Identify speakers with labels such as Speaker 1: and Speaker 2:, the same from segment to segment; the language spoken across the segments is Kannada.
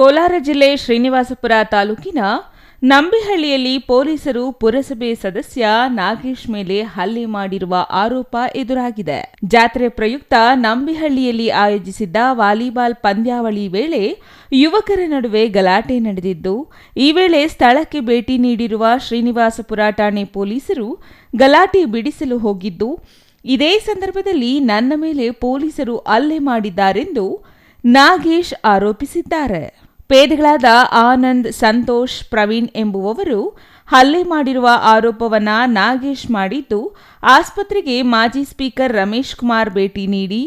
Speaker 1: ಕೋಲಾರ ಜಿಲ್ಲೆ ಶ್ರೀನಿವಾಸಪುರ ತಾಲೂಕಿನ ನಂಬಿಹಳ್ಳಿಯಲ್ಲಿ ಪೊಲೀಸರು ಪುರಸಭೆ ಸದಸ್ಯ ನಾಗೇಶ್ ಮೇಲೆ ಹಲ್ಲೆ ಮಾಡಿರುವ ಆರೋಪ ಎದುರಾಗಿದೆ. ಜಾತ್ರೆ ಪ್ರಯುಕ್ತ ನಂಬಿಹಳ್ಳಿಯಲ್ಲಿ ಆಯೋಜಿಸಿದ್ದ ವಾಲಿಬಾಲ್ ಪಂದ್ಯಾವಳಿ ವೇಳೆ ಯುವಕರ ನಡುವೆ ಗಲಾಟೆ ನಡೆದಿದ್ದು, ಈ ವೇಳೆ ಸ್ಥಳಕ್ಕೆ ಭೇಟಿ ನೀಡಿರುವ ಶ್ರೀನಿವಾಸಪುರ ಠಾಣೆ ಪೊಲೀಸರು ಗಲಾಟೆ ಬಿಡಿಸಲು ಹೋಗಿದ್ದು, ಇದೇ ಸಂದರ್ಭದಲ್ಲಿ ನನ್ನ ಮೇಲೆ ಪೊಲೀಸರು ಹಲ್ಲೆ ಮಾಡಿದ್ದಾರೆಂದು ನಾಗೇಶ್ ಆರೋಪಿಸಿದ್ದಾರೆ. ಪೇದೆಗಳಾದ ಆನಂದ್, ಸಂತೋಷ್, ಪ್ರವೀಣ್ ಎಂಬುವವರು ಹಲ್ಲೆ ಮಾಡಿರುವ ಆರೋಪವನ್ನ ನಾಗೇಶ್ ಮಾಡಿದ್ದು, ಆಸ್ಪತ್ರೆಗೆ ಮಾಜಿ ಸ್ಪೀಕರ್ ರಮೇಶ್ ಕುಮಾರ್ ಭೇಟಿ ನೀಡಿ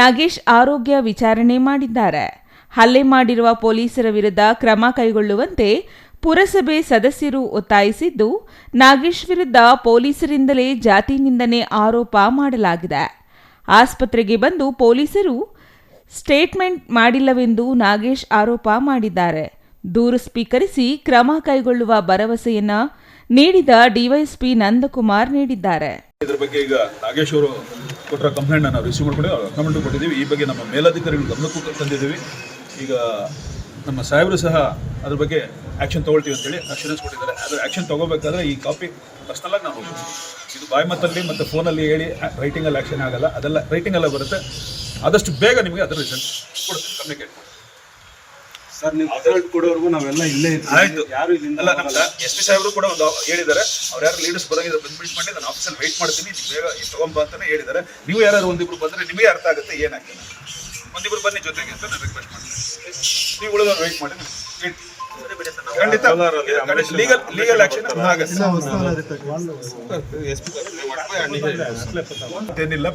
Speaker 1: ನಾಗೇಶ್ ಆರೋಗ್ಯ ವಿಚಾರಣೆ ಮಾಡಿದ್ದಾರೆ. ಹಲ್ಲೆ ಮಾಡಿರುವ ಪೊಲೀಸರ ವಿರುದ್ಧ ಕ್ರಮ ಕೈಗೊಳ್ಳುವಂತೆ ಪುರಸಭೆ ಸದಸ್ಯರು ಒತ್ತಾಯಿಸಿದ್ದು, ನಾಗೇಶ್ ವಿರುದ್ಧ ಪೊಲೀಸರಿಂದಲೇ ಜಾತಿ ನಿಂದನೆ ಆರೋಪ ಮಾಡಲಾಗಿದೆ. ಆಸ್ಪತ್ರೆಗೆ ಬಂದು ಪೊಲೀಸರು ಸ್ಟೇಟ್ಮೆಂಟ್ ಮಾಡಿಲ್ಲವೆಂದು ನಾಗೇಶ್ ಆರೋಪ ಮಾಡಿದ್ದಾರೆ. ದೂರು ಸ್ವೀಕರಿಸಿ ಕ್ರಮ ಕೈಗೊಳ್ಳುವ ಭರವಸೆಯನ್ನ ನೀಡಿದ ಡಿವೈಎಸ್ಪಿ ನಂದಕುಮಾರ್ ನೀಡಿದ್ದಾರೆ.
Speaker 2: ಇದರ ಬಗ್ಗೆ ಈಗ ನಾಗೇಶ್ ಅವರು ಕೊಟ್ಟರ ಕಂಪ್ಲೇಂಟ್ ನಾವು ರಿಸೀವ್ ಮಾಡ್ಕೊಂಡು ಕಮೆಂಟ್ ಕೊಟ್ಟಿದ್ದೀವಿ. ಈ ಬಗ್ಗೆ ನಮ್ಮ ಮೇಲಧಿಕಾರಿಗಳು ಗಮನಕ್ಕೂ ತಂದಿದ್ದೀವಿ. ಈಗ ನಮ್ಮ ಸಾಹೇಬರು ಸಹ ಅದ್ರ ಬಗ್ಗೆ ಆ್ಯಕ್ಷನ್ ತೊಗೊಳ್ತೀವಿ ಅಂತೇಳಿ ಅಶ್ಯೂರೆನ್ಸ್ ಕೊಟ್ಟಿದ್ದಾರೆ. ಅದರ ಆ್ಯಕ್ಷನ್ ತೊಗೋಬೇಕಾದ್ರೆ ಈ ಕಾಪಿ ಪರ್ಸ್ನಲಾಗಿ ನಾವು ಇದು ಬಾಯ್ಮತ್ತಲ್ಲಿ ಮತ್ತು ಫೋನಲ್ಲಿ ಹೇಳಿ ರೈಟಿಂಗಲ್ಲಿ ಆ್ಯಕ್ಷನ್ ಆಗಲ್ಲ, ಅದೆಲ್ಲ ರೈಟಿಂಗಲ್ಲ ಬರುತ್ತೆ. ಆದಷ್ಟು ಬೇಗ ನಿಮಗೆ ಅದರ ರಿಸಲ್ಟ್ ಕೊಡುತ್ತೆ. ಕಮ್ಯುನಿಕೇಟ್
Speaker 3: ಸರ್, ನೀವು ರಿಸಲ್ಟ್ ಕೊಡೋವರೆಗೂ ನಾವೆಲ್ಲ ಇಲ್ಲೇ
Speaker 2: ಆಯಿತು. ಯಾರು ಇಲ್ಲ, ನಮ್ಮ SP ಸಾಹೇಬರು ಕೂಡ ಒಂದು ಹೇಳಿದ್ದಾರೆ. ಅವ್ರು ಯಾರು ಲೀಡರ್ಸ್ ಬರೋಂಗಿದ್ರೆ ಬಂದ್ಬಿಟ್ಟು ಮಾಡಿ ನಾನು ಆಫೀಸಲ್ಲಿ ವೆಯ್ಟ್ ಮಾಡ್ತೀನಿ, ನೀವು ಬೇಗ ತಗೊಂಬ ಅಂತಾನೆ ಹೇಳಿದ್ದಾರೆ. ನೀವು ಯಾರು ಒಂದಿಬ್ರು ಬಂದರೆ ನಿಮಗೆ ಅರ್ಥ ಆಗುತ್ತೆ ಏನಾಗ್ತದೆ. ಒಂದಿಬ್ರು ಬನ್ನಿ ಜೊತೆಗೆ ಅಂತ ನಾನು ರಿಕ್ವೆಸ್ಟ್ ಮಾಡ್ತೀನಿ. ನೀವು ಉಳಿದವ್ರು ವೆಯ್ಟ್ ಮಾಡಿ ಖಂಡಿತ ಲೀಗಲ್ ಆಕ್ಷನ್ ಏನಿಲ್ಲ.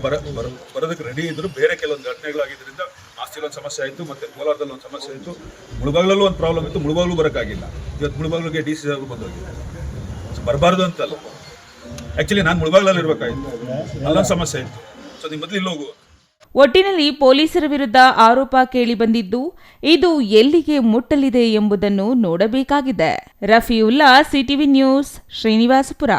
Speaker 2: ಬರೋದಕ್ಕೆ ರೆಡಿ ಇದ್ರು. ಬೇರೆ ಕೆಲವೊಂದು ಘಟನೆಗಳಾಗಿದ್ದರಿಂದ ಆಸ್ತಿಯಲ್ಲಿ ಒಂದು ಸಮಸ್ಯೆ ಆಯಿತು, ಮತ್ತೆ ಕೋಲಾರದಲ್ಲಿ ಒಂದು ಸಮಸ್ಯೆ ಆಯಿತು, ಮುಳಬಾಗ್ಲಲ್ಲೂ ಒಂದು ಪ್ರಾಬ್ಲಮ್ ಇತ್ತು. ಮುಳಬಾಗ್ಲು ಬರೋಕ್ಕಾಗಿಲ್ಲ. ಇವತ್ತು ಮುಳಬಾಗ್ಲಿಗೆ DC ಸಾಹೇಬರು ಬಂದೋಗಿದ್ದಾರೆ. ಬರಬಾರ್ದು ಅಂತಲ್ಲ, ಆ್ಯಕ್ಚುಲಿ ನಾನು ಮುಳಬಾಗ್ಲಲ್ಲಿ ಇರಬೇಕಾಗಿತ್ತು, ಅಲ್ಲೊಂದು ಸಮಸ್ಯೆ ಇತ್ತು. ಸೊ ನೀವು ಮೊದಲು ಇಲ್ಲಿ ಹೋಗುವ.
Speaker 1: ಒಟ್ಟಿನಲ್ಲಿ ಪೊಲೀಸರ ವಿರುದ್ಧ ಆರೋಪ ಕೇಳಿಬಂದಿದ್ದು, ಇದು ಎಲ್ಲಿಗೆ ಮುಟ್ಟಲಿದೆ ಎಂಬುದನ್ನು ನೋಡಬೇಕಾಗಿದೆ. ರಫೀವುಲ್ಲಾ, CTV ನ್ಯೂಸ್, ಶ್ರೀನಿವಾಸಪುರ.